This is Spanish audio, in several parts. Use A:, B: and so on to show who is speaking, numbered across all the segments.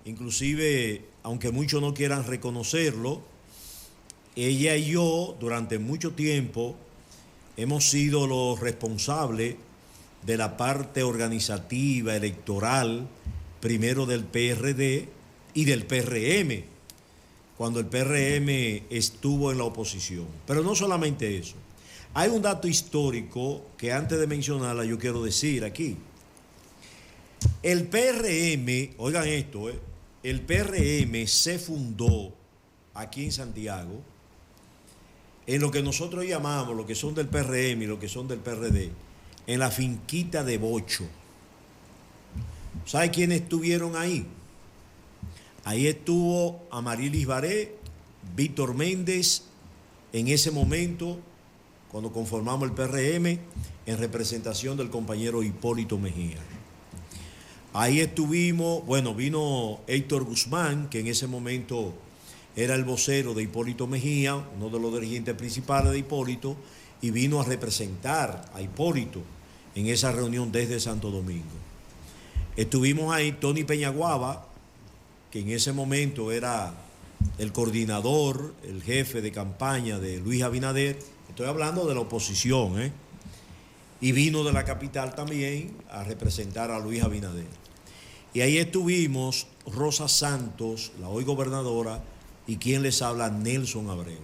A: Inclusive, aunque muchos no quieran reconocerlo, ella y yo durante mucho tiempo hemos sido los responsables de la parte organizativa, electoral, primero del PRD y del PRM, cuando el PRM estuvo en la oposición. Pero no solamente eso. Hay un dato histórico que antes de mencionarla yo quiero decir aquí. El PRM, oigan esto, el PRM se fundó aquí en Santiago en lo que nosotros llamamos, lo que son del PRM y lo que son del PRD, en la finquita de Bocho. ¿Sabe quiénes estuvieron ahí? Ahí estuvo Amarilis Baré, Víctor Méndez, en ese momento, cuando conformamos el PRM, en representación del compañero Hipólito Mejía. Ahí estuvimos, bueno, vino Héctor Guzmán, que en ese momento era el vocero de Hipólito Mejía, uno de los dirigentes principales de Hipólito, y vino a representar a Hipólito en esa reunión desde Santo Domingo. Estuvimos ahí Tony Peñaguaba, que en ese momento era el coordinador, el jefe de campaña de Luis Abinader. Estoy hablando de la oposición, y vino de la capital también a representar a Luis Abinader. Y ahí estuvimos Rosa Santos, la hoy gobernadora, y quien les habla, Nelson Abreu.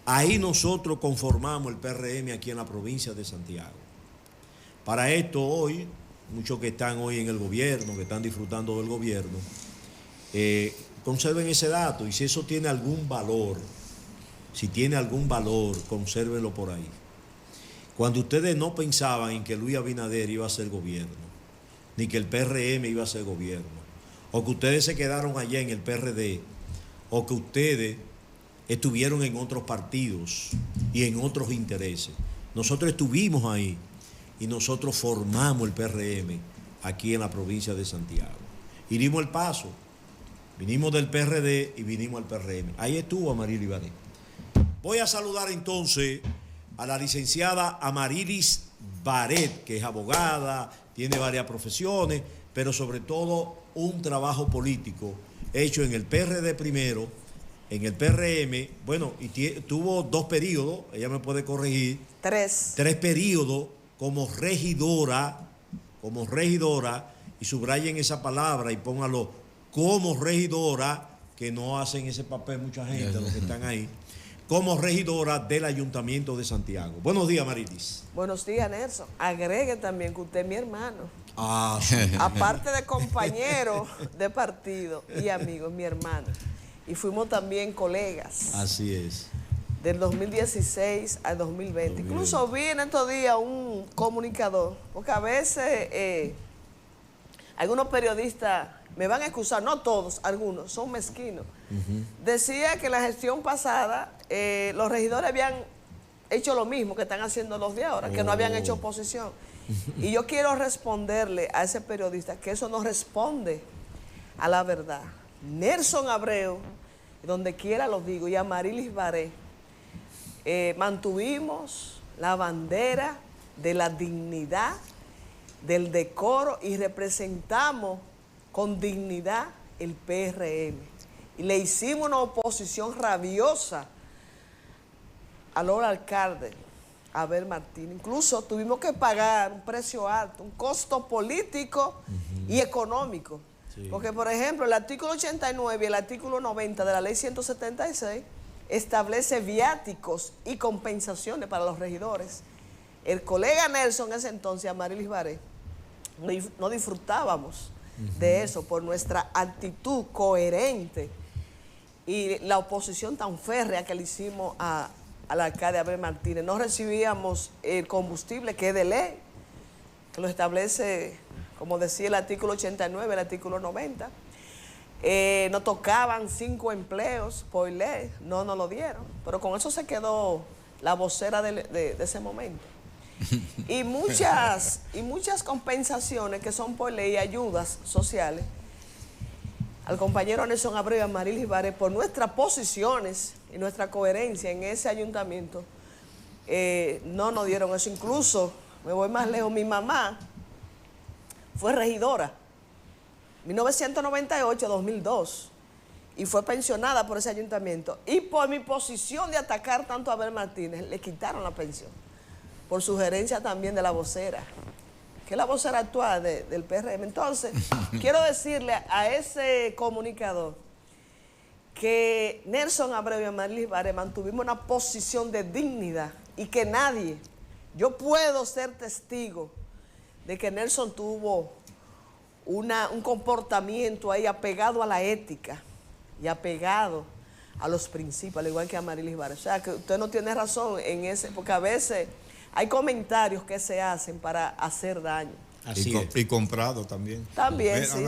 A: Ahí nosotros conformamos el PRM aquí en la provincia de Santiago. Para esto hoy, muchos que están hoy en el gobierno, que están disfrutando del gobierno, conserven ese dato, y si eso tiene algún valor, consérvenlo por ahí. Cuando ustedes no pensaban en que Luis Abinader iba a ser gobierno, ni que el PRM iba a ser gobierno, o que ustedes se quedaron allá en el PRD, o que ustedes estuvieron en otros partidos y en otros intereses. Nosotros estuvimos ahí y nosotros formamos el PRM aquí en la provincia de Santiago. Y dimos el paso. Vinimos del PRD y vinimos al PRM. Ahí estuvo Amarilis Baré. Voy a saludar entonces a la licenciada Amarilis Baré, que es abogada, tiene varias profesiones, pero sobre todo un trabajo político hecho en el PRD primero, en el PRM, bueno, y tuvo 2 periodos, ella me puede corregir. 3 periodos como regidora, y subrayen esa palabra y póngalo como regidora, que no hacen ese papel mucha gente, los que están ahí, como regidora del Ayuntamiento de Santiago. Buenos días, Amarilis.
B: Buenos días, Nelson. Agregue también que usted es mi hermano.
A: Ah, sí.
B: Aparte de compañero de partido y amigo, es mi hermano. Y fuimos también colegas.
A: Así es.
B: Del 2016 al 2020. Incluso vi en estos días un comunicador, porque a veces algunos periodistas, me van a excusar, no todos, algunos, son mezquinos. Decía que la gestión pasada, los regidores habían hecho lo mismo que están haciendo los de ahora, que no habían hecho oposición. Y yo quiero responderle a ese periodista que eso no responde a la verdad. Nelson Abreu, donde quiera lo digo, y Amarilis Baré, mantuvimos la bandera de la dignidad, del decoro, y representamos con dignidad el PRM. Y le hicimos una oposición rabiosa al ahora alcalde Abel Martínez. Incluso tuvimos que pagar un precio alto, un costo político y económico. Sí. Porque, por ejemplo, el artículo 89 y el artículo 90 de la ley 176 establece viáticos y compensaciones para los regidores. El colega Nelson, en ese entonces, Amarilis Baré, no disfrutábamos de eso por nuestra actitud coherente y la oposición tan férrea que le hicimos al alcalde Abel Martínez. No recibíamos el combustible, que es de ley, que lo establece, como decía el artículo 89, el artículo 90. Nos tocaban 5 empleos por ley, no nos lo dieron, pero con eso se quedó la vocera de ese momento. Y muchas compensaciones que son por ley, ayudas sociales. Al compañero Nelson Abreu y a Amarilis Baré, por nuestras posiciones y nuestra coherencia en ese ayuntamiento, no nos dieron eso. Incluso, me voy más lejos, mi mamá fue regidora 1998-2002, y fue pensionada por ese ayuntamiento. Y por mi posición de atacar tanto a Abel Martínez, le quitaron la pensión, por sugerencia también de la vocera, que es la vocera actual del PRM. Entonces, quiero decirle a ese comunicador que Nelson Abreu y Amarilis Baré mantuvimos una posición de dignidad y que nadie, yo puedo ser testigo de que Nelson tuvo un comportamiento ahí apegado a la ética y apegado a los principios, al igual que Amarilis Baré. O sea, que usted no tiene razón en ese, porque a veces hay comentarios que se hacen para hacer daño.
C: Y comprado también.
B: También, sí,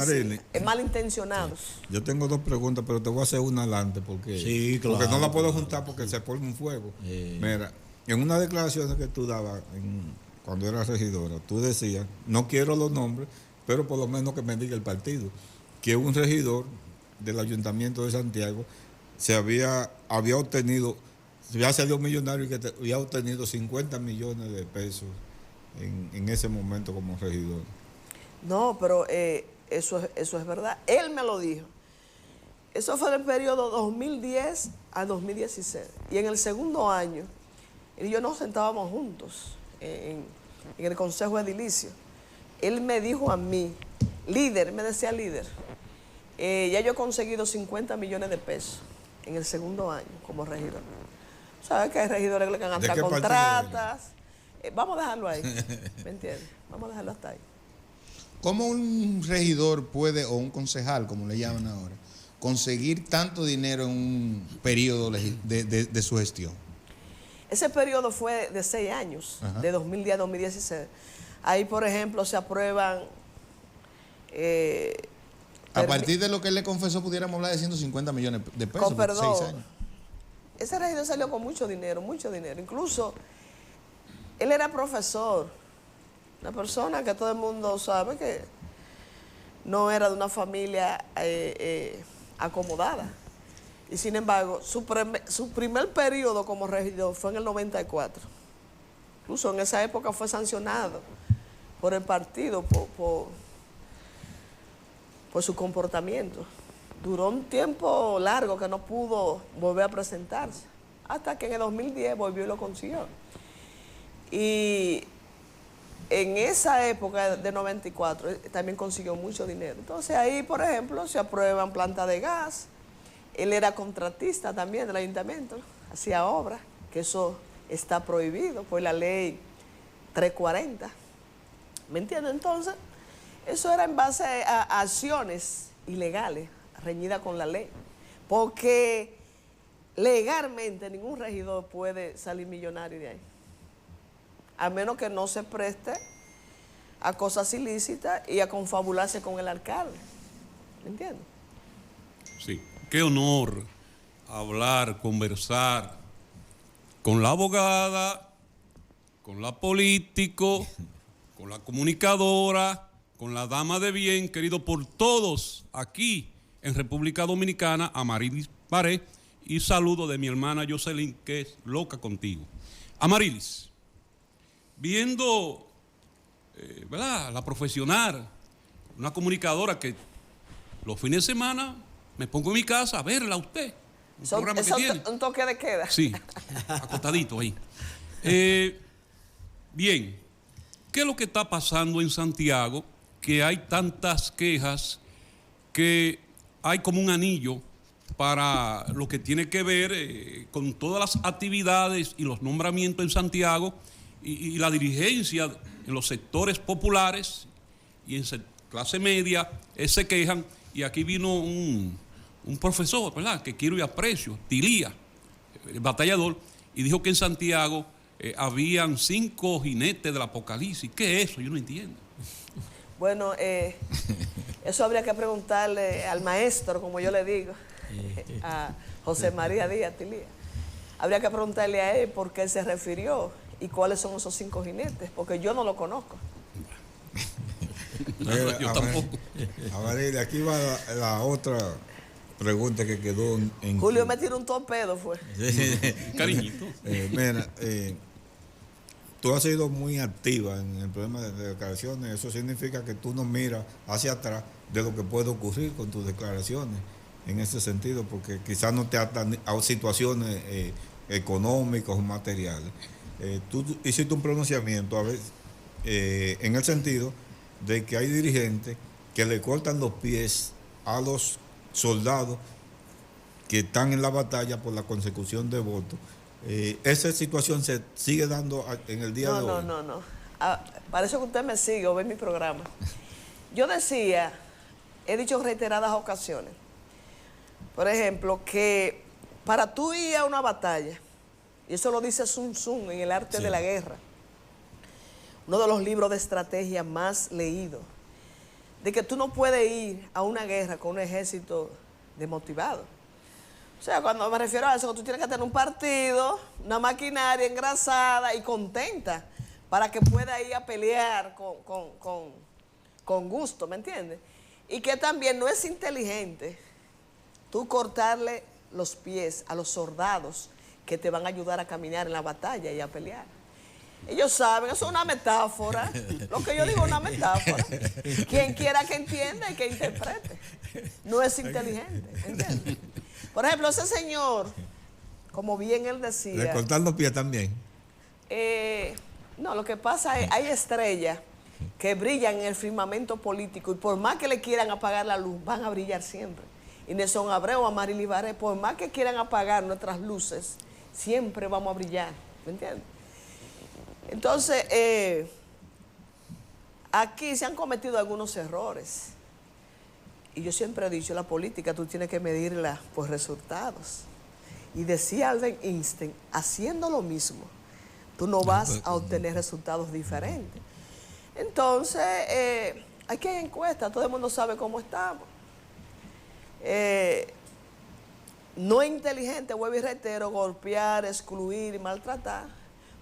B: malintencionados.
C: Yo tengo dos preguntas, pero te voy a hacer una adelante porque,
A: sí, claro,
C: porque no la puedo juntar porque se pone un fuego. Mira, en una declaración que tú dabas cuando eras regidora, tú decías, no quiero los nombres, pero por lo menos que me diga el partido, que un regidor del Ayuntamiento de Santiago había obtenido, ya salió millonario y que había obtenido 50 millones de pesos en ese momento como regidor.
B: No, pero eso es verdad. Él me lo dijo. Eso fue en el periodo 2010 a 2016. Y en el segundo año, él y yo nos sentábamos juntos en el Consejo Edilicio. Él me dijo a mí, líder, me decía líder, ya yo he conseguido 50 millones de pesos en el segundo año como regidor. ¿Sabes que hay regidores que han hasta contratas? Vamos a dejarlo ahí, ¿me entiendes? Vamos a dejarlo hasta ahí.
D: ¿Cómo un regidor puede, o un concejal, como le llaman ahora, conseguir tanto dinero en un periodo de su gestión?
B: Ese periodo fue de 6 años, ajá, de 2010 a 2016. Ahí, por ejemplo, se aprueban...
D: a partir de lo que él le confesó, pudiéramos hablar de 150 millones de pesos por 6 años.
B: Ese regidor salió con mucho dinero, mucho dinero. Incluso... él era profesor, una persona que todo el mundo sabe que no era de una familia acomodada. Y sin embargo, su primer periodo como regidor fue en el 94. Incluso en esa época fue sancionado por el partido por su comportamiento. Duró un tiempo largo que no pudo volver a presentarse, hasta que en el 2010 volvió y lo consiguió. Y en esa época de 94 también consiguió mucho dinero. Entonces ahí, por ejemplo, se aprueban plantas de gas. Él era contratista también del ayuntamiento, hacía obras, que eso está prohibido por la ley 340. ¿Me entiendes? Entonces, eso era en base a acciones ilegales, reñidas con la ley. Porque legalmente ningún regidor puede salir millonario de ahí, a menos que no se preste a cosas ilícitas y a confabularse con el alcalde. ¿Me entiendes?
E: Sí, qué honor hablar, conversar con la abogada, con la político, con la comunicadora, con la dama de bien, querido por todos aquí en República Dominicana, Amarilis Baré, y saludo de mi hermana Jocelyn, que es loca contigo. Amarilis, viendo, ¿verdad?, la profesional, una comunicadora que los fines de semana me pongo en mi casa a verla a usted. Un programa que tiene.
B: Un toque de queda.
E: Sí, acostadito ahí. Bien, ¿qué es lo que está pasando en Santiago? Que hay tantas quejas que hay como un anillo para lo que tiene que ver con todas las actividades y los nombramientos en Santiago y la dirigencia en los sectores populares y en clase media se quejan. Y aquí vino un profesor, ¿verdad?, que quiero y aprecio, Tilía, el batallador, y dijo que en Santiago habían 5 jinetes del apocalipsis. ¿Qué es eso? Yo no entiendo.
B: Bueno, eso habría que preguntarle al maestro, como yo le digo, a José María Díaz Tilía. Habría que preguntarle a él por qué él se refirió y cuáles son esos 5 jinetes, porque yo no lo conozco.
E: Yo tampoco.
C: A ver, de aquí va la otra pregunta que quedó en...
B: Julio me tiró un torpedo, fue.
E: Cariñito.
C: Mira, tú has sido muy activa en el problema de declaraciones. Eso significa que tú no miras hacia atrás de lo que puede ocurrir con tus declaraciones en ese sentido, porque quizás no te atan a situaciones económicas o materiales. Tú hiciste un pronunciamiento a veces en el sentido de que hay dirigentes que le cortan los pies a los soldados que están en la batalla por la consecución de votos. ¿Esa situación se sigue dando en el día de hoy?
B: No. Parece que usted me sigue o ve mi programa. Yo decía, he dicho en reiteradas ocasiones, por ejemplo, que para tú ir a una batalla, y eso lo dice Sun Tzu en El arte de la guerra, uno de los libros de estrategia más leídos, de que tú no puedes ir a una guerra con un ejército desmotivado. O sea, cuando me refiero a eso, tú tienes que tener un partido, una maquinaria engrasada y contenta para que pueda ir a pelear con gusto, ¿me entiendes? Y que también no es inteligente tú cortarle los pies a los soldados que te van a ayudar a caminar en la batalla y a pelear. Ellos saben, eso es una metáfora. Lo que yo digo es una metáfora. Quien quiera que entienda y que interprete. No es inteligente, ¿entiendes? Por ejemplo, ese señor, como bien él decía...
C: ¿Le cortan los pies también?
B: No, lo que pasa es hay estrellas que brillan en el firmamento político y por más que le quieran apagar la luz, van a brillar siempre. Y Nelson Abreu, Amari Baré, por más que quieran apagar nuestras luces, siempre vamos a brillar, ¿me entiendes? Entonces, aquí se han cometido algunos errores. Y yo siempre he dicho, la política tú tienes que medirla por resultados. Y decía Albert Einstein, haciendo lo mismo, tú no vas a obtener resultados diferentes. Entonces, aquí hay encuestas, todo el mundo sabe cómo estamos. No es inteligente, vuelvo y reitero, golpear, excluir y maltratar,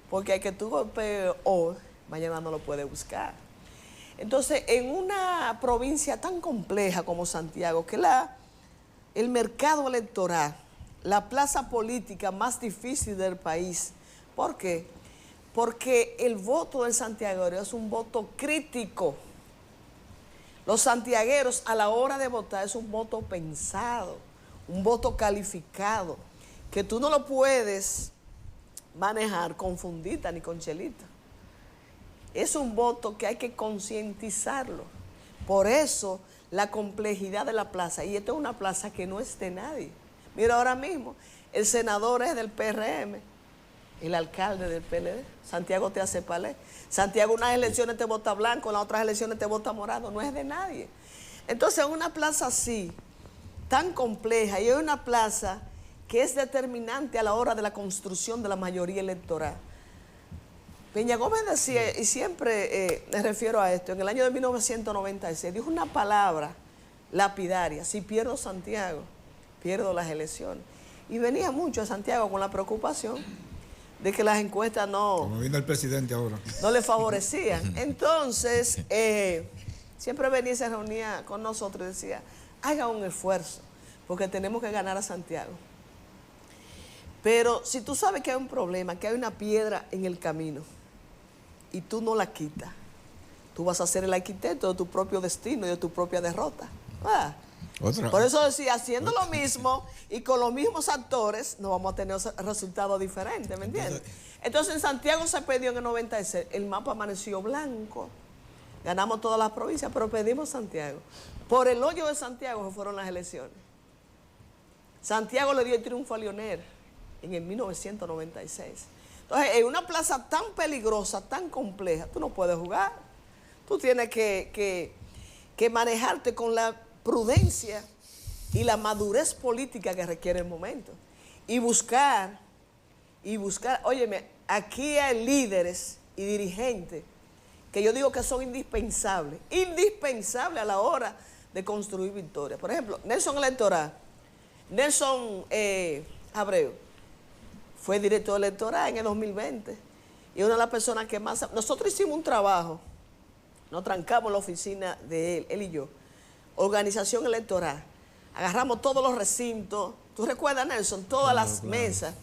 B: porque hay que tú golpees hoy, mañana no lo puedes buscar. Entonces, en una provincia tan compleja como Santiago, que el mercado electoral, la plaza política más difícil del país, ¿por qué? Porque el voto del santiaguero es un voto crítico. Los santiagueros a la hora de votar es un voto pensado, un voto calificado, que tú no lo puedes manejar con fundita ni con chelita. Es un voto que hay que concientizarlo. Por eso la complejidad de la plaza. Y esta es una plaza que no es de nadie. Mira, ahora mismo el senador es del PRM, el alcalde del PLD. Santiago te hace palé. Santiago unas elecciones te vota blanco, en las otras elecciones te vota morado. No es de nadie. Entonces es una plaza así, tan compleja, y es una plaza que es determinante a la hora de la construcción de la mayoría electoral. Peña Gómez decía, y siempre me refiero a esto, en el año de 1996 dijo una palabra lapidaria: si pierdo Santiago, pierdo las elecciones. Y venía mucho a Santiago con la preocupación de que las encuestas
C: como viene el presidente ahora,
B: no le favorecían. Entonces, siempre venía y se reunía con nosotros y decía, haga un esfuerzo, porque tenemos que ganar a Santiago. Pero si tú sabes que hay un problema, que hay una piedra en el camino, y tú no la quitas, tú vas a ser el arquitecto de tu propio destino y de tu propia derrota. Por eso decía, haciendo lo mismo y con los mismos actores, no vamos a tener resultados diferentes, ¿me entiendes? Entonces en Santiago se perdió en el 96, el mapa amaneció blanco, ganamos todas las provincias, pero perdimos Santiago. Por el hoyo de Santiago fueron las elecciones. Santiago le dio el triunfo a Leonel en el 1996. Entonces, en una plaza tan peligrosa, tan compleja, tú no puedes jugar. Tú tienes que manejarte con la prudencia y la madurez política que requiere el momento. Y buscar, óyeme, aquí hay líderes y dirigentes que yo digo que son indispensables a la hora de construir victorias. Por ejemplo, Nelson Abreu fue director electoral en el 2020 y una de las personas que más... Nosotros hicimos un trabajo, nos trancamos en la oficina de él y yo, organización electoral, agarramos todos los recintos, tú recuerdas, Nelson, todas las mesas,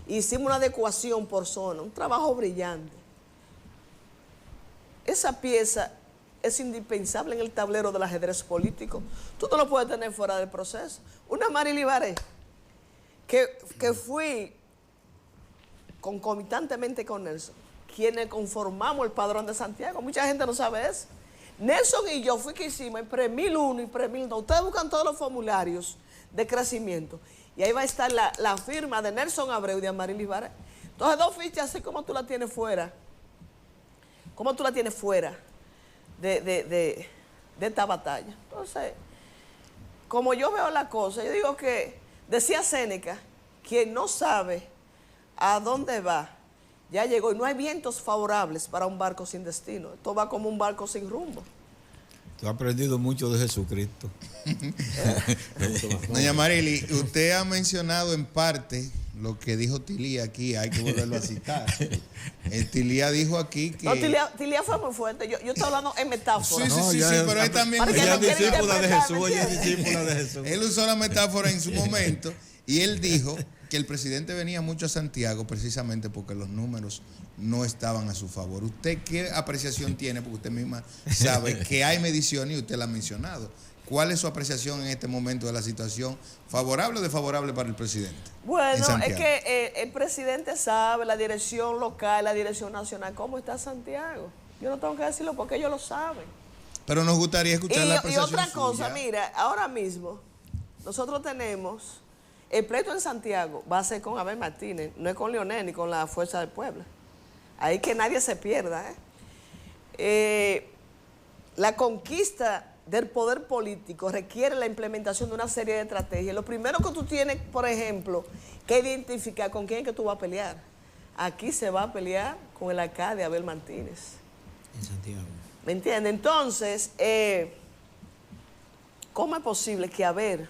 B: hicimos una adecuación por zona, un trabajo brillante, esa pieza es indispensable en el tablero del ajedrez político. Tú no lo puedes tener fuera del proceso. Una Marily Baré, que fui concomitantemente con Nelson, quienes conformamos el Padrón de Santiago. Mucha gente no sabe eso. Nelson y yo fui que hicimos el PRE-1001 y PRE-1002. Ustedes buscan todos los formularios de crecimiento y ahí va a estar la firma de Nelson Abreu y de Marily Baré. Entonces, dos fichas así como tú la tienes fuera. ¿Cómo tú la tienes fuera de esta batalla? Entonces, como yo veo la cosa, yo digo que, decía Séneca, quien no sabe a dónde va, ya llegó. Y no hay vientos favorables para un barco sin destino. Esto va como un barco sin rumbo.
C: Tú has aprendido mucho de Jesucristo.
D: Doña Marily, usted ha mencionado en parte lo que dijo Tilía aquí, hay que volverlo a citar. Tilía dijo aquí que...
B: No, Tilía fue muy fuerte. Yo estoy hablando en metáfora.
D: Sí, pero él también...
B: Ella es discípula de
C: Jesús, ella es discípula de Jesús.
D: Él usó la metáfora en su momento y él dijo que el presidente venía mucho a Santiago precisamente porque los números no estaban a su favor. ¿Usted qué apreciación tiene? Porque usted misma sabe que hay mediciones y usted la ha mencionado. ¿Cuál es su apreciación en este momento de la situación? ¿Favorable o desfavorable para el presidente?
B: Bueno, es que el presidente sabe, la dirección local, la dirección nacional, cómo está Santiago. Yo no tengo que decirlo porque ellos lo saben.
D: Pero nos gustaría escuchar la apreciación
B: Y otra cosa,
D: suya.
B: mira, ahora mismo nosotros tenemos, el pleito en Santiago va a ser con Abel Martínez, no es con Leonel ni con la Fuerza del Pueblo. Ahí que nadie se pierda. La conquista del poder político requiere la implementación de una serie de estrategias. Lo primero que tú tienes, por ejemplo, que identificar con quién es que tú vas a pelear. Aquí se va a pelear con el alcalde Abel Martínez.
A: En Santiago.
B: ¿Me entiendes? Entonces, ¿cómo es posible que Abel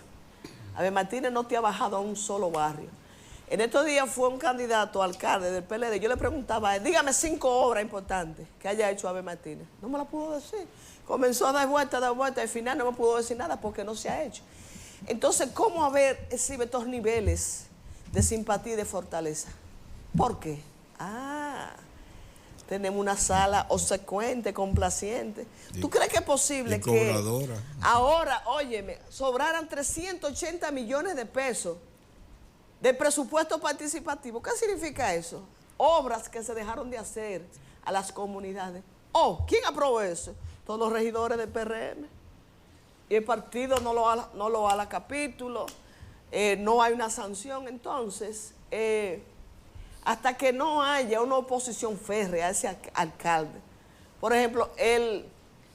B: Martínez no te ha bajado a un solo barrio? En estos días fue un candidato a alcalde del PLD. Yo le preguntaba a él, dígame 5 obras importantes que haya hecho Abel Martínez. No me la pudo decir. Comenzó a dar vueltas, y al final no me pudo decir nada porque no se ha hecho. Entonces, ¿cómo Abel exhibe estos niveles de simpatía y de fortaleza? ¿Por qué? Tenemos una sala obsecuente, complaciente. ¿Tú crees que es posible que ahora, óyeme, sobraran 380 millones de pesos de presupuesto participativo? ¿Qué significa eso? Obras que se dejaron de hacer a las comunidades. ¿Quién aprobó eso? Todos los regidores del PRM. Y el partido no lo ala capítulo, no hay una sanción. Entonces, hasta que no haya una oposición férrea a ese alcalde. Por ejemplo, él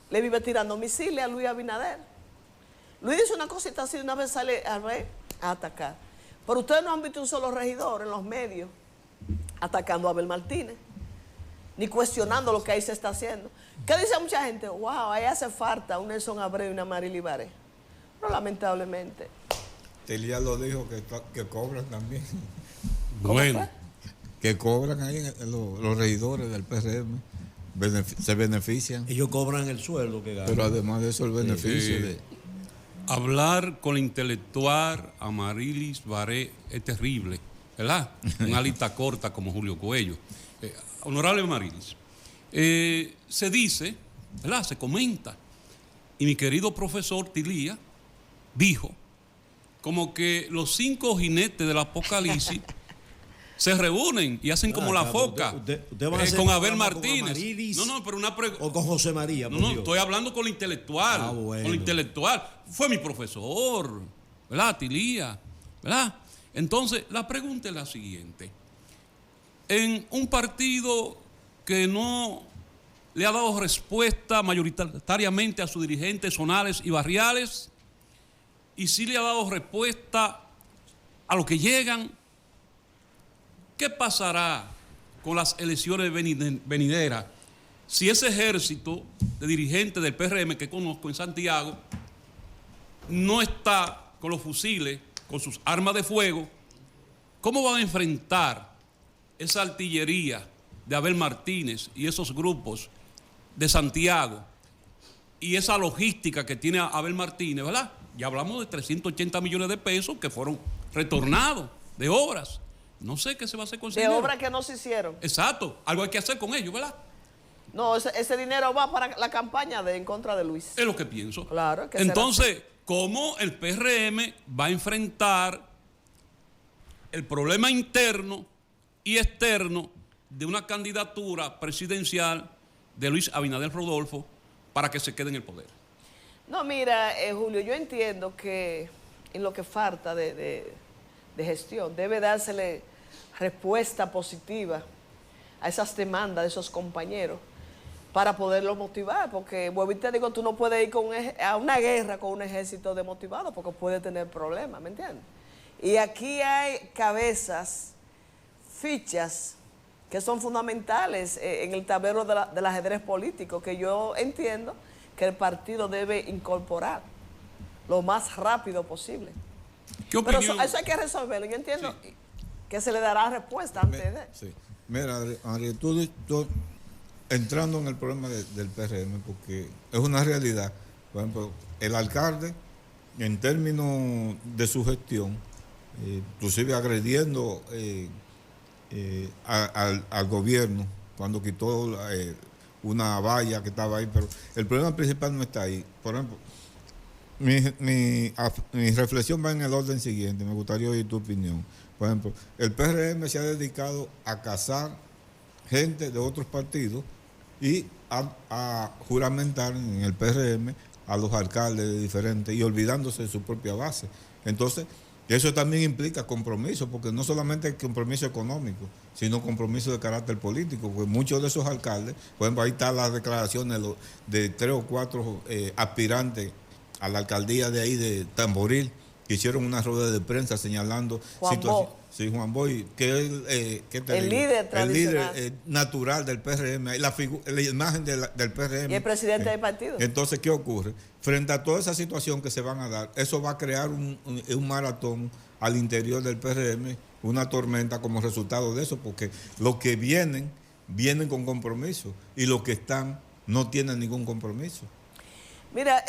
B: le vive tirando misiles a Luis Abinader. Luis dice una cosita así, de una vez sale a atacar. Pero ustedes no han visto un solo regidor en los medios atacando a Abel Martínez, ni cuestionando lo que ahí se está haciendo. ¿Qué dice mucha gente? Wow, ahí hace falta un Nelson Abreu y una Marily Baré. Pero lamentablemente.
C: Tilía lo dijo que cobran también.
E: Bueno.
C: Que cobran ahí los regidores del PRM. Se benefician.
A: Ellos cobran el sueldo que ganan.
C: Pero además de eso, el beneficio de...
E: Hablar con la intelectual Marily Baré es terrible, ¿verdad? Una lista corta como Julio Coello. Honorable Marily, se dice, ¿verdad? Se comenta, y mi querido profesor Tilía dijo como que los 5 jinetes del Apocalipsis se reúnen y hacen como la foca
A: usted va a hacer
E: con Abel
A: Martínez.
E: No, pero una pregunta.
A: O con José María.
E: No, estoy hablando con la intelectual.
A: Bueno.
E: Con la intelectual. Fue mi profesor, ¿verdad? Tilía, ¿verdad? Entonces, la pregunta es la siguiente. En un partido que no le ha dado respuesta mayoritariamente a sus dirigentes zonales y barriales, y sí le ha dado respuesta a los que llegan, ¿qué pasará con las elecciones venideras si ese ejército de dirigentes del PRM que conozco en Santiago no está con los fusiles, con sus armas de fuego? ¿Cómo van a enfrentar esa artillería de Abel Martínez y esos grupos de Santiago y esa logística que tiene Abel Martínez, ¿verdad? Ya hablamos de 380 millones de pesos que fueron retornados de obras. No sé qué se va a hacer con
B: de obras que no se hicieron.
E: Exacto, algo hay que hacer con ellos, ¿verdad?
B: No, ese dinero va para la campaña en contra de Luis.
E: Es lo que pienso.
B: Claro. Que
E: entonces, ¿cómo el PRM va a enfrentar el problema interno y externo de una candidatura presidencial de Luis Abinader Rodolfo para que se quede en el poder?
B: No, mira, Julio, yo entiendo que en lo que falta de gestión debe dársele respuesta positiva a esas demandas de esos compañeros para poderlos motivar, porque, vuelvo y te digo, tú no puedes ir a una guerra con un ejército desmotivado porque puede tener problemas, ¿me entiendes? Y aquí hay cabezas, fichas, que son fundamentales en el tablero del ajedrez político, que yo entiendo que el partido debe incorporar lo más rápido posible.
E: ¿Qué
B: Pero
E: opinión?
B: eso hay que resolverlo. Yo entiendo que se le dará respuesta antes de...
C: Sí. Mira, Adri, tú entrando en el problema del PRM, porque es una realidad. Por ejemplo, el alcalde, en términos de su gestión, inclusive agrediendo al gobierno cuando quitó una valla que estaba ahí, pero el problema principal no está ahí. Por ejemplo, mi reflexión va en el orden siguiente, me gustaría oír tu opinión. Por ejemplo, el PRM se ha dedicado a cazar gente de otros partidos y a juramentar en el PRM a los alcaldes de diferentes y olvidándose de su propia base. Entonces, eso también implica compromiso, porque no solamente el compromiso económico, sino compromiso de carácter político, porque muchos de esos alcaldes, por ejemplo, ahí están las declaraciones de 3 o 4 aspirantes a la alcaldía de ahí de Tamboril, que hicieron una rueda de prensa señalando situaciones. Sí, Juan Boy, que es
B: el líder tradicional.
C: El líder natural del PRM, la imagen del PRM.
B: Y el presidente del partido.
C: Entonces, ¿qué ocurre? Frente a toda esa situación que se van a dar, eso va a crear un maratón al interior del PRM, una tormenta como resultado de eso, porque los que vienen con compromiso y los que están no tienen ningún compromiso.
B: Mira,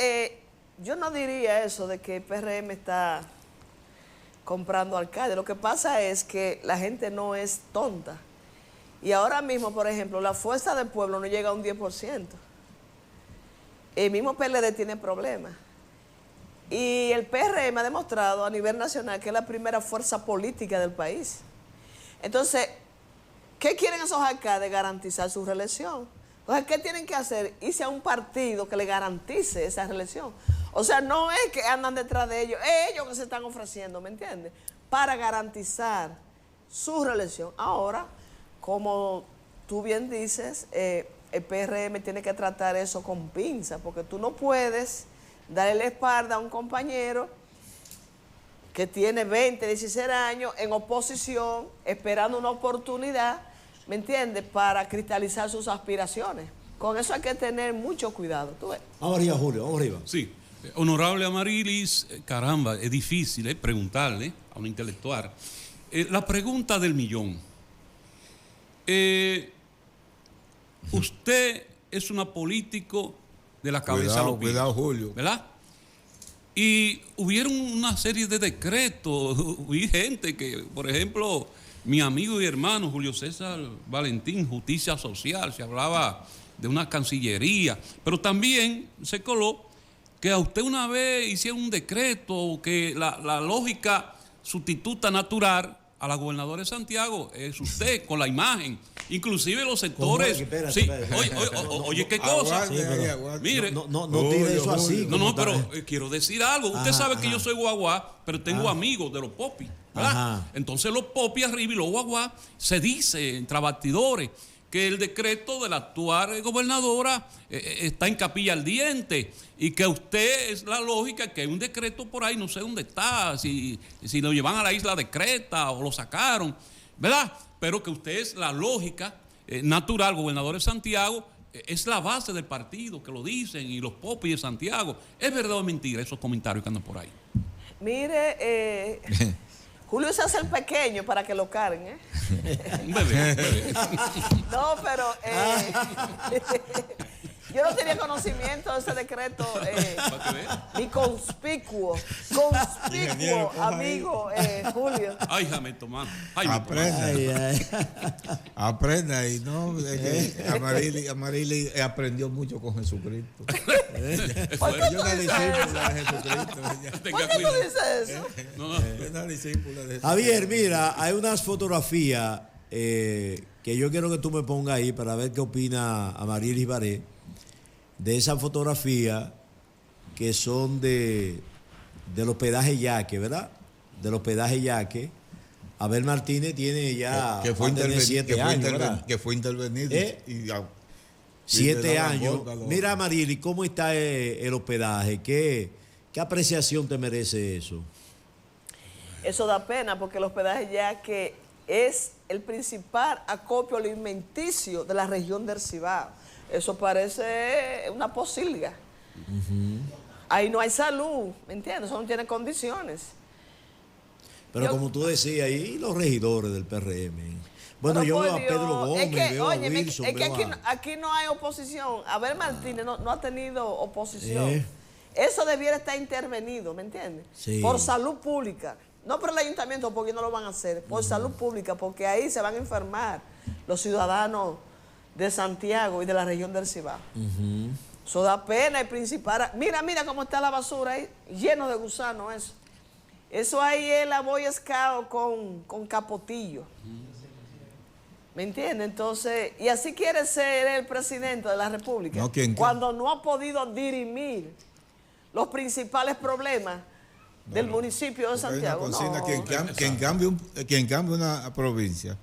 B: yo no diría eso de que el PRM está comprando alcaldes. Lo que pasa es que la gente no es tonta. Y ahora mismo, por ejemplo, la fuerza del pueblo no llega a un 10%. El mismo PLD tiene problemas. Y el PRM ha demostrado a nivel nacional que es la primera fuerza política del país. Entonces, ¿qué quieren esos alcaldes? Garantizar su reelección. Entonces, ¿qué tienen que hacer? Irse a un partido que le garantice esa reelección. O sea, no es que andan detrás de ellos, es ellos que se están ofreciendo, ¿me entiendes? Para garantizar su reelección. Ahora, como tú bien dices, el PRM tiene que tratar eso con pinza, porque tú no puedes darle la espalda a un compañero que tiene 20, 16 años en oposición, esperando una oportunidad, ¿me entiendes?, para cristalizar sus aspiraciones. Con eso hay que tener mucho cuidado. ¿Tú ves?
A: Vamos arriba, Julio, vamos arriba.
E: Sí. Honorable Amarilis, caramba, es difícil preguntarle a un intelectual. La pregunta del millón. Usted es una político de la cabeza a los pies.
C: Cuidado, Julio.
E: ¿Verdad? Y hubieron una serie de decretos. Hubo gente que, por ejemplo, mi amigo y hermano Julio César Valentín, Justicia Social, se hablaba de una cancillería, pero también se coló que a usted una vez hicieron un decreto que la lógica sustituta natural a la gobernadora de Santiago es usted con la imagen, inclusive los sectores.
A: Espérate.
E: Oye, qué cosa. Mire,
A: no tire eso así.
E: No, pero quiero decir algo. Usted sabe que yo soy guaguá, pero tengo amigos de los popis, ¿verdad? Entonces los popis arriba y los guaguá se dice entre bastidores que el decreto de la actual gobernadora está en capilla ardiente y que usted es la lógica que hay un decreto por ahí, no sé dónde está, si lo llevan a la isla de Creta o lo sacaron, ¿verdad? Pero que usted es la lógica natural, gobernador de Santiago, es la base del partido, que lo dicen, y los popis de Santiago. ¿Es verdad o mentira esos comentarios que andan por ahí?
B: Mire, Julio se hace el pequeño para que lo carguen, ¿eh?
E: Un bebé.
B: No, pero Yo no tenía conocimiento de ese decreto.
E: Para que vea.
B: Mi conspicuo
C: Ingeniero, coja
B: amigo Julio.
E: Ay, Jaime Tomás. Jaime Tomás.
C: Aprenda.
A: Ay, ay.
C: Aprenda y no, es que Amarili aprendió mucho con Jesucristo.
B: ¿Por qué
C: Yo
B: tú
C: una
B: dices
C: discípula
B: eso?
C: de Jesucristo.
E: Tenga
B: ¿Por qué tú
E: cuidado.
B: dices eso?
E: No, no.
C: Es una discípula de Jesucristo.
A: Javier, mira, hay unas fotografías que yo quiero que tú me pongas ahí para ver qué opina Amarilis Baré de esas fotografías que son del hospedaje Yaque, ¿verdad? Del hospedaje Yaque. Abel Martínez tiene ya
C: que fue
A: va a tener 7 años, ¿verdad?
C: que fue intervenido.
A: ¿Eh?
C: Y
A: 7
C: le daban
A: años.
C: golpe a los-
A: Mira, Amarilis, ¿cómo está el hospedaje? ¿Qué apreciación te merece eso?
B: Eso da pena porque el hospedaje Yaque es el principal acopio alimenticio de la región del Cibao. Eso parece una posilga. Ahí no hay salud, ¿me entiendes? Eso no tiene condiciones.
A: Pero
B: Yo-
A: como tú decías, ahí los regidores del PRM. Bueno,
B: Pero
A: yo
B: por
A: veo a
B: Dios,
A: Pedro Gómez,
B: es que,
A: veo a
B: oye,
A: Wilson,
B: es que
A: veo
B: aquí no hay oposición. Abel Martínez no ha tenido oposición.
A: Eh.
B: Eso debiera estar intervenido, ¿me entiendes?
A: Sí.
B: Por salud pública. No por el ayuntamiento, porque no lo van a hacer. Por salud pública, porque ahí se van a enfermar los ciudadanos de Santiago y de la región del Cibao. Eso da pena, el principal. Mira cómo está la basura ahí, lleno de gusanos eso. Eso ahí es la Boy Scout con capotillo. ¿Me entiendes? Entonces, y así quiere ser el presidente de la República.
C: No, ¿quién?
B: Cuando no ha podido dirimir los principales problemas del municipio de
C: Porque hay una
B: Santiago.
C: consigna,
B: No,
C: quien cambia una provincia,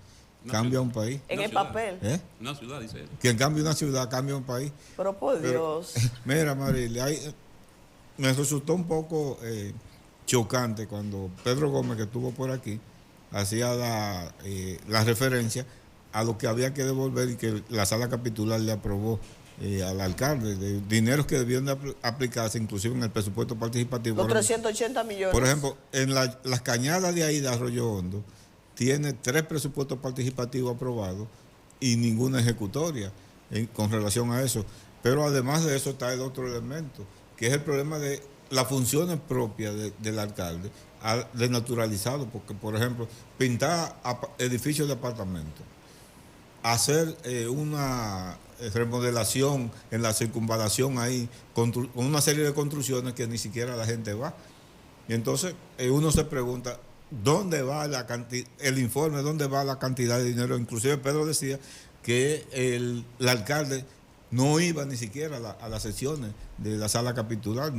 C: cambia un país.
B: en
E: Una
B: el
E: ciudad.
B: papel.
C: ¿Eh?
E: Una ciudad, dice él.
C: Quien cambia una ciudad, cambia un país.
B: Pero por
C: Pero,
B: Dios.
C: mira, Marily, me resultó un poco chocante cuando Pedro Gómez, que estuvo por aquí, hacía la referencia a lo que había que devolver y que la sala capitular le aprobó al alcalde, de dineros que debían de aplicarse inclusive en el presupuesto participativo.
B: Los 380 millones.
C: Por ejemplo, en las cañadas de ahí de Arroyo Hondo, tiene 3 presupuestos participativos aprobados y ninguna ejecutoria con relación a eso. Pero además de eso está el otro elemento, que es el problema de las funciones propias del alcalde, desnaturalizado, porque por ejemplo, pintar edificios de apartamentos, hacer una remodelación en la circunvalación ahí, con una serie de construcciones que ni siquiera la gente va. Y entonces uno se pregunta, ¿dónde va el informe? ¿Dónde va la cantidad de dinero? Inclusive Pedro decía que el alcalde no iba ni siquiera a las sesiones de la sala capitular,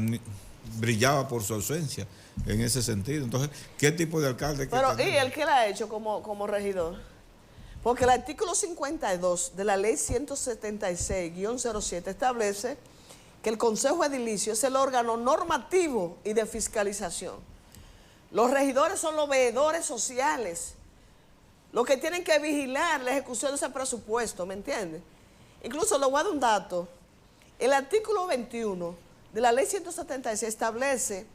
C: brillaba por su ausencia en ese sentido. Entonces, ¿qué tipo de alcalde?
B: Pero, ¿y
C: tenemos?
B: él qué le ha hecho como regidor? Porque el artículo 52 de la ley 176-07 establece que el Consejo Edilicio es el órgano normativo y de fiscalización. Los regidores son los veedores sociales, los que tienen que vigilar la ejecución de ese presupuesto, ¿me entiendes? Incluso le voy a dar un dato. El artículo 21 de la ley 176 establece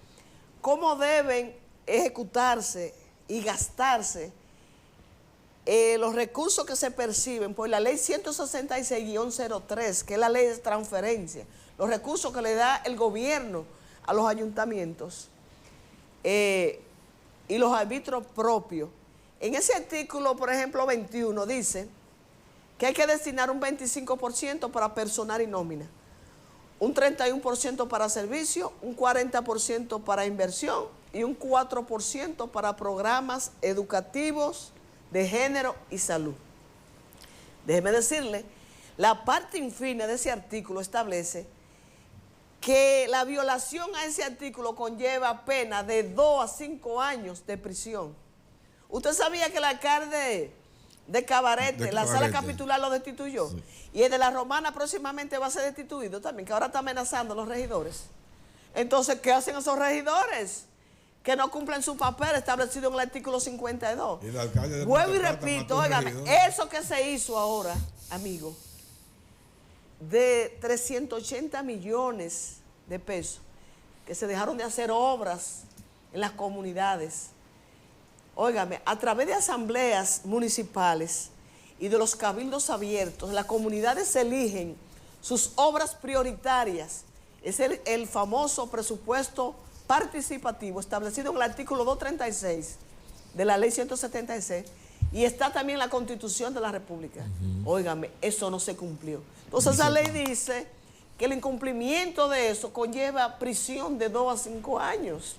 B: cómo deben ejecutarse y gastarse los recursos que se perciben por la ley 166-03, que es la ley de transferencia, los recursos que le da el gobierno a los ayuntamientos y los árbitros propios. En ese artículo, por ejemplo, 21, dice que hay que destinar un 25% para personal y nómina, un 31% para servicio, un 40% para inversión y un 4% para programas educativos de género y salud. Déjeme decirle, la parte infine de ese artículo establece que la violación a ese artículo conlleva pena de 2 a 5 años de prisión. ¿Usted sabía que el alcalde de Cabarete, la sala capitular lo destituyó? Sí. Y el de la Romana próximamente va a ser destituido también, que ahora está amenazando a los regidores. Entonces, ¿qué hacen esos regidores que no cumplen su papel establecido en el artículo 52? Vuelvo y repito, óigame, eso que se hizo ahora, amigo, de 380 millones de pesos, que se dejaron de hacer obras en las comunidades. Óigame, a través de asambleas municipales y de los cabildos abiertos, las comunidades eligen sus obras prioritarias. Es el famoso presupuesto participativo establecido en el artículo 236 de la ley 176 y está también en la Constitución de la República. Óigame, eso no se cumplió. Entonces esa ley dice que el incumplimiento de eso conlleva prisión de 2 a 5 años.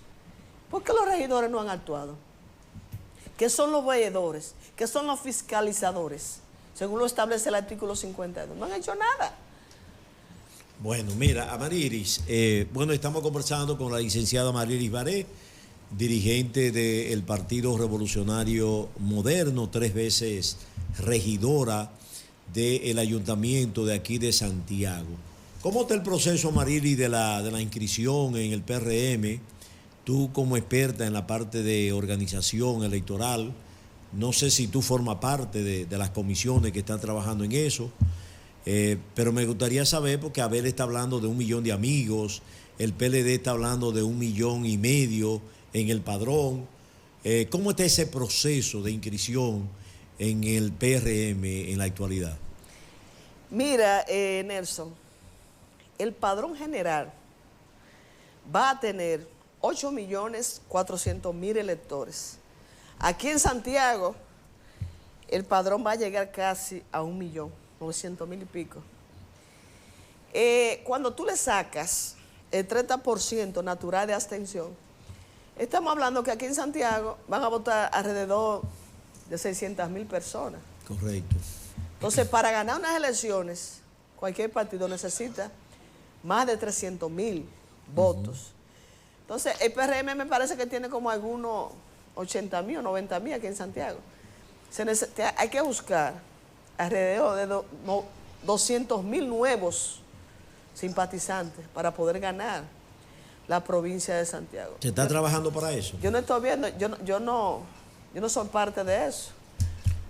B: ¿Por qué los regidores no han actuado? ¿Qué son los veedores? ¿Qué son los fiscalizadores? Según lo establece el artículo 52. No han hecho nada.
A: Bueno, mira, Amarilis, estamos conversando con la licenciada Amarilis Baré, dirigente del Partido Revolucionario Moderno, 3 veces regidora del ayuntamiento de aquí de Santiago. ¿Cómo está el proceso, Amarilis, de la inscripción en el PRM? Tú como experta en la parte de organización electoral, no sé si tú formas parte de las comisiones que están trabajando en eso. Pero me gustaría saber, porque Abel está hablando de 1 millón de amigos, el PLD está hablando de 1,5 millones en el padrón. ¿Cómo está ese proceso de inscripción en el PRM en la actualidad?
B: Mira, Nelson, el padrón general va a tener 8.400.000 electores. Aquí en Santiago, el padrón va a llegar casi a 1.900.000 y pico. Cuando tú le sacas el 30% natural de abstención, estamos hablando que aquí en Santiago van a votar alrededor de 600.000 personas.
A: Correcto.
B: Entonces, para ganar unas elecciones, cualquier partido necesita más de 300.000 votos. Entonces, el PRM me parece que tiene como algunos 80.000 o 90.000 aquí en Santiago. Hay que buscar alrededor de 200.000 nuevos simpatizantes para poder ganar la provincia de Santiago.
A: ¿Se está trabajando para eso?
B: Yo no estoy viendo, yo no soy parte de eso.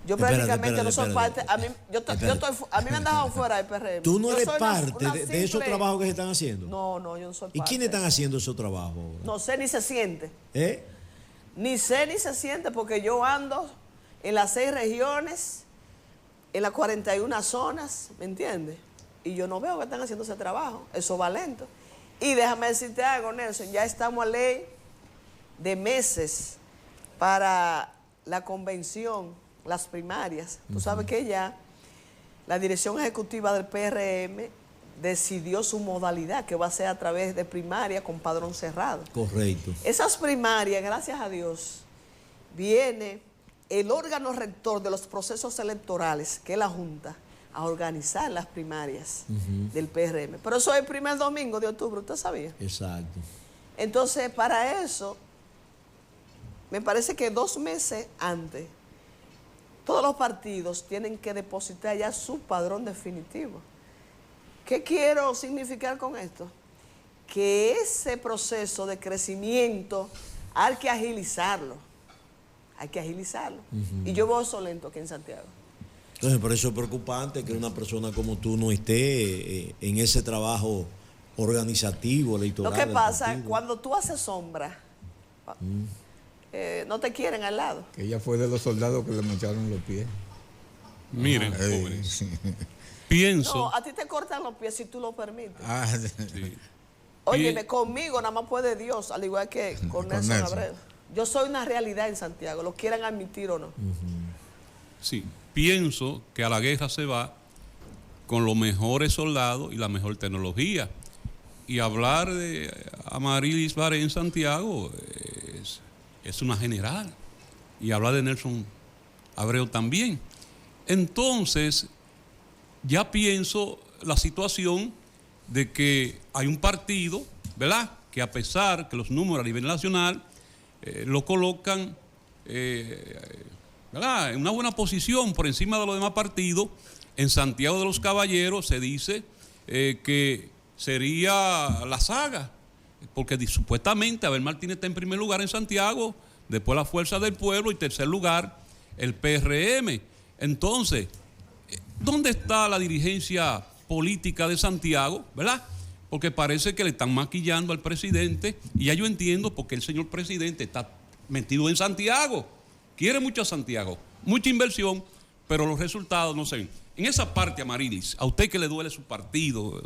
B: Yo prácticamente no soy parte. A mí me han dejado fuera del PRM.
A: ¿Tú no eres parte
B: una
A: de esos trabajos que se están haciendo?
B: No, yo no soy parte.
A: ¿Y quiénes están haciendo esos trabajos?
B: No sé ni se siente.
A: ¿Eh?
B: Ni sé ni se siente porque yo ando en las 6 regiones, en las 41 zonas, ¿me entiendes? Y yo no veo que están haciendo ese trabajo. Eso va lento. Y déjame decirte algo, Nelson, ya estamos a ley de meses para la convención, las primarias. Tú sabes que ya la dirección ejecutiva del PRM decidió su modalidad, que va a ser a través de primaria con padrón cerrado.
A: Correcto.
B: Esas primarias, gracias a Dios, viene el órgano rector de los procesos electorales, que es la Junta, a organizar las primarias del PRM. Pero eso es el primer domingo de octubre, ¿usted sabía?
A: Exacto.
B: Entonces, para eso, me parece que 2 meses antes, todos los partidos tienen que depositar ya su padrón definitivo. ¿Qué quiero significar con esto? Que ese proceso de crecimiento hay que agilizarlo. Hay que agilizarlo. Y yo veo eso lento aquí en Santiago.
A: Entonces, por eso es preocupante que una persona como tú no esté en ese trabajo organizativo, electoral.
B: Lo que pasa, cuando tú haces sombra, no te quieren al lado.
C: Que ella fue de los soldados que le mocharon los pies.
E: Miren, jóvenes, pienso...
B: No, a ti te cortan los pies si tú lo permites.
E: Sí.
B: Óyeme, conmigo nada más puede Dios, al igual que con Nelson Abreu. Yo soy una realidad en Santiago, lo quieran admitir o no.
E: Sí, pienso que a la guerra se va con los mejores soldados y la mejor tecnología. Y hablar de Amarilis Baré en Santiago es una general. Y hablar de Nelson Abreu también. Entonces, ya pienso la situación de que hay un partido, ¿verdad?, que a pesar que los números a nivel nacional lo colocan ¿verdad?, en una buena posición por encima de los demás partidos, en Santiago de los Caballeros se dice que sería la saga, porque supuestamente Abel Martínez está en primer lugar en Santiago, después la Fuerza del Pueblo y tercer lugar el PRM. Entonces, ¿dónde está la dirigencia política de Santiago, verdad? Porque parece que le están maquillando al presidente, y ya yo entiendo porque el señor presidente está metido en Santiago, quiere mucho a Santiago, mucha inversión, pero los resultados no se ven. En esa parte, Amarilis, a usted que le duele su partido,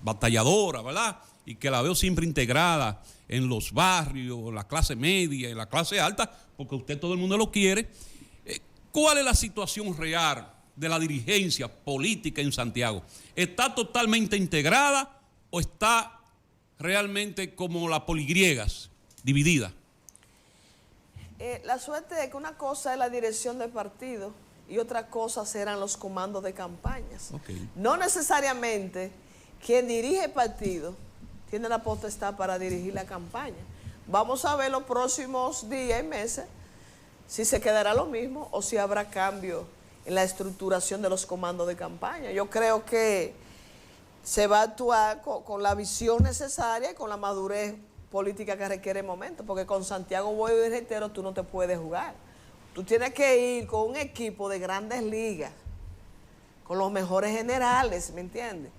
E: batalladora, ¿verdad? Y que la veo siempre integrada en los barrios, la clase media y la clase alta, porque usted todo el mundo lo quiere. ¿Cuál es la situación real de la dirigencia política en Santiago? ¿Está totalmente integrada o está realmente como las poligriegas, dividida?
B: La suerte es que una cosa es la dirección del partido y otra cosa serán los comandos de campañas.
E: Okay.
B: No necesariamente quien dirige el partido tiene la potestad para dirigir la campaña. Vamos a ver los próximos días y meses si se quedará lo mismo o si habrá cambio en la estructuración de los comandos de campaña. Yo creo que se va a actuar con la visión necesaria y con la madurez política que requiere el momento, porque con Santiago, voy y reitero, tú no te puedes jugar. Tú tienes que ir con un equipo de grandes ligas, con los mejores generales, ¿me entiendes?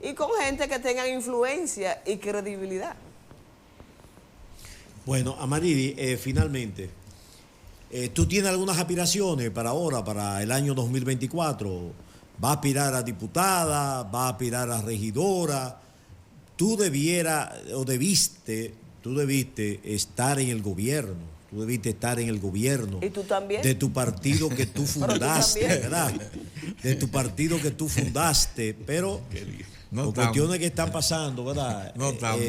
B: Y con gente que tenga influencia y credibilidad.
A: Bueno, Amarili, finalmente, ¿tú tienes algunas aspiraciones para ahora, para el año 2024? ¿Va a aspirar a diputada? ¿Va a aspirar a regidora? Tú debiste estar en el gobierno. Tú debiste estar en el gobierno.
B: ¿Y tú también?
A: De tu partido que tú fundaste, ¿verdad? De tu partido que tú fundaste, pero por cuestiones que están pasando, ¿verdad?
C: No estamos.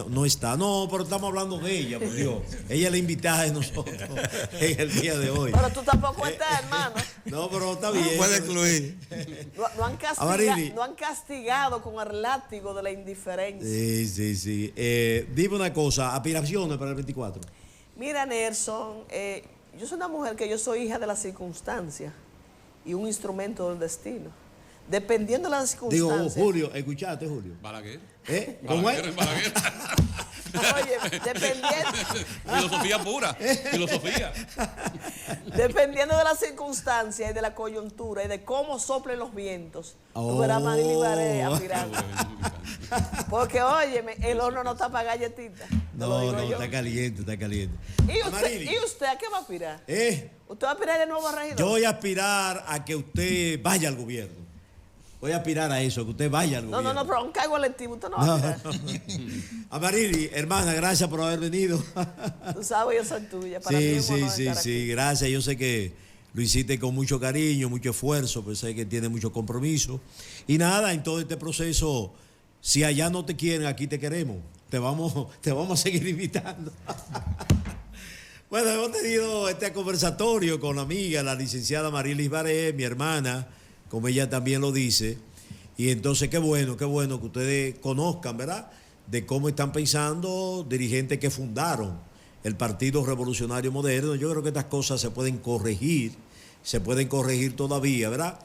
A: No está. No, pero estamos hablando de ella, por Dios. Ella es la invitada de nosotros en el día de hoy.
B: Pero tú tampoco estás, hermano.
A: No, pero está bien.
C: Puede excluir.
B: No han castigado con el látigo de la indiferencia.
A: Sí. Dime una cosa, aspiraciones para el 24.
B: Mira, Nelson, yo soy una mujer que yo soy hija de las circunstancias y un instrumento del destino. Dependiendo de las circunstancias.
A: Digo, Julio, ¿escuchaste, Julio?
E: Balaguer.
A: ¿Cómo es?
E: Balaguer.
B: Oye, dependiendo.
E: Filosofía pura. Filosofía.
B: Dependiendo de las circunstancias y de la coyuntura y de cómo soplen los vientos, tú verás a Amarili Baré aspirando. Porque, óyeme, el horno no está para galletitas.
A: No, está caliente.
B: ¿Y usted a qué va a aspirar? ¿Usted va a aspirar de nuevo a regidor?
A: Yo voy a aspirar a que usted vaya al gobierno. Voy a aspirar a eso, que usted vaya al gobierno.
B: No, pero un cargo electivo usted no va a aspirar.
A: Amarili, hermana, gracias por haber venido.
B: Tú sabes, yo soy tuya. Para mí es un honor estar aquí.
A: Gracias. Yo sé que lo hiciste con mucho cariño, mucho esfuerzo, pero sé que tiene mucho compromiso. Y nada, en todo este proceso, si allá no te quieren, aquí te queremos. Te vamos a seguir invitando. Bueno, hemos tenido este conversatorio con la amiga, la licenciada Amarilis Baré, mi hermana, como ella también lo dice. Y entonces qué bueno que ustedes conozcan, ¿verdad?, de cómo están pensando dirigentes que fundaron el Partido Revolucionario Moderno. Yo creo que estas cosas se pueden corregir todavía, ¿verdad?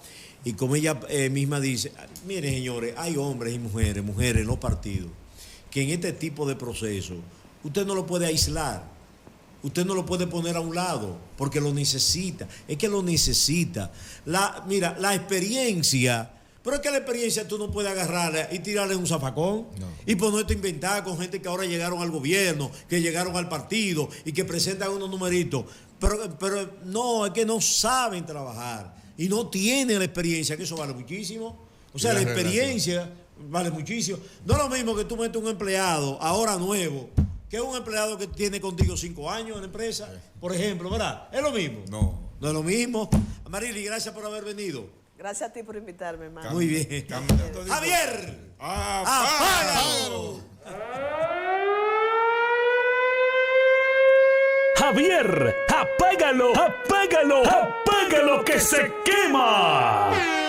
A: Y como ella misma dice, miren, señores, hay hombres y mujeres en los partidos, que en este tipo de procesos usted no lo puede aislar, usted no lo puede poner a un lado, porque lo necesita, es que lo necesita. Mira, la experiencia, pero es que la experiencia tú no puedes agarrarla y tirarle un zafacón, y ponerte a inventar con gente que ahora llegaron al gobierno, que llegaron al partido y que presentan unos numeritos, pero no, es que no saben trabajar y no tienen la experiencia, que eso vale muchísimo. O sea, la experiencia vale muchísimo. No es lo mismo que tú metes un empleado ahora nuevo, que es un empleado que tiene contigo 5 años en la empresa, por ejemplo, ¿verdad? ¿Es lo mismo? No es lo mismo. Amarili, gracias por haber venido.
B: Gracias a ti por invitarme, hermano.
A: Muy bien. Javier, apágalo.
F: Javier, apágalo que se quema.